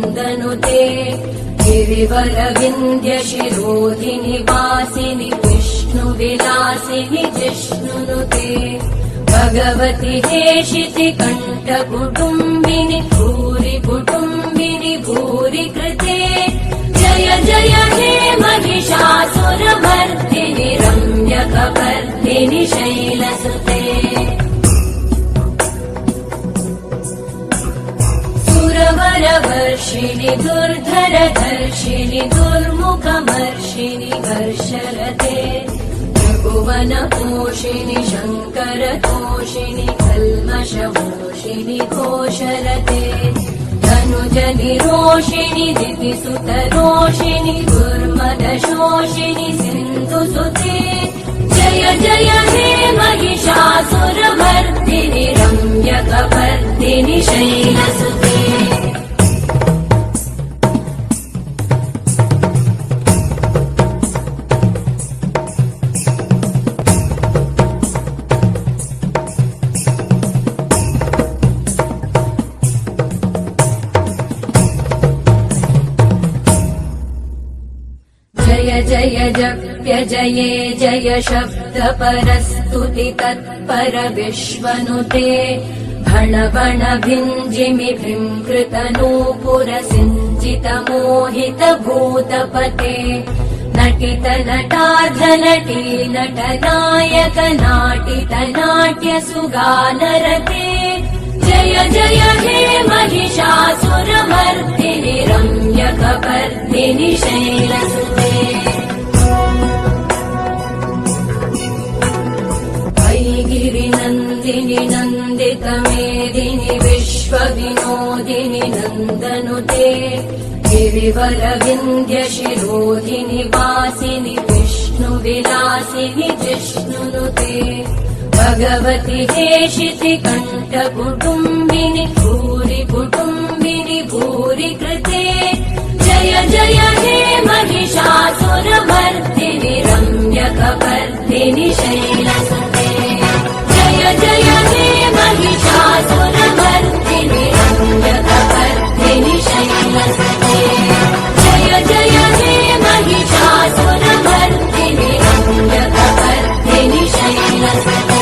नन्दनुते गिरिवरविन्द्यशिरोधिनि वासिनि विष्णुविलासिनि जिष्णुनुते भगवति हेशिति कण्ठकुटुम्बिनि भूरि कुटुम्बिनि भूरि कृते जय जय हे महिषासुरमर्दिनि रम्यकपर्दिनि शैलसुते सुरवरवर्षिणि दुर्धरधर्षिणि दुर्मुखमर्षिणि हर्षरते त्रिभुवनपोषिणि शङ्करतोषिणि कल्मषमोषिणि घोषरते धनुजनिरोषिणि दितिसुतरोषिणि दुर्मदशोषिणि सिन्धुसुते जय जय हे महिषासुरमर्दिनि रम्यकपर्दिनि शैलसुते जय जप्य जये जय शब्द परस्तुति तत्पर विश्वनुते भण भण भिञ्जिमि भृङ्कृत नूपुर सिञ्जित मोहित भूतपते नटित नटार्ध नटी नटनायक नाटित नाट्य सुगानरते जय जय हे महिषासुरमर्दिनि रम्यकपर्दिनि शैलसुते गिरिनन्दिनि नन्दितमेदिनि विश्वविनोदिनि नन्दनुते गिरिवरविन्द्यशिरोधिनि वासिनि विष्णुविलासिनि जिष्णुनुते भगवति हेशिति कण्ठकुटुम्बिनि भूरि कुटुम्बिनि भूरि कृते जय जय हे महिषासुरमर्दिनि रम्यकपर्दिनि शैलसुते जय जय हे महिषासुरमर्दिनि रम्यकपर्दिनि शैलसुते जय जय हे महिषासुरमर्दिनि रम्यकपर्दिनि शैलसुते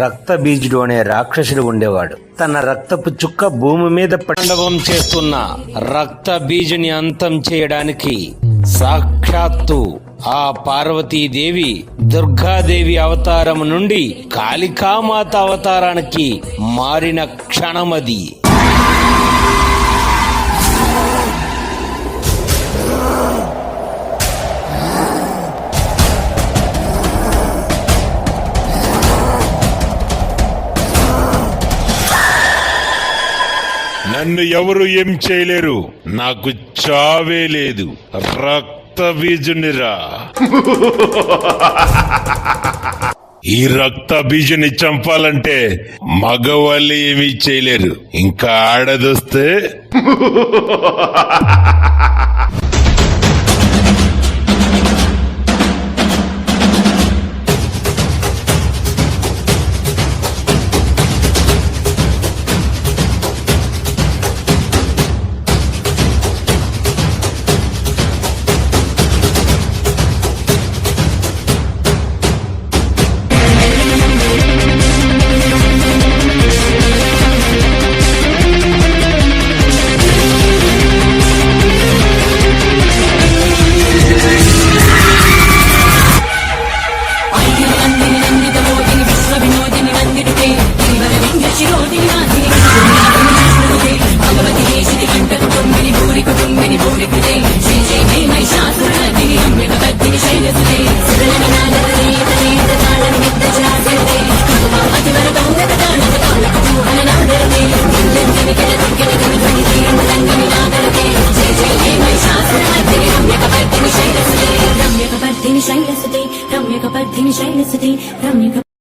రక్త బీజుడు అనే రాక్షసుడు ఉండేవాడు. తన రక్తపు చుక్క భూమి మీద తాండవం చేస్తున్న రక్త బీజుని అంతం చేయడానికి సాక్షాత్తు ఆ పార్వతీదేవి దుర్గాదేవి అవతారం నుండి కాళికామాత అవతారానికి మారిన క్షణమది. నన్ను ఎవరు ఏం చేయలేరు, నాకు చావే లేదు. రక్త బీజునిరా. ఈ రక్త బీజుని చంపాలంటే మగవాళ్ళు ఏమీ చేయలేరు. ఇంకా ఆడదొస్తే शैलसुते रम्यक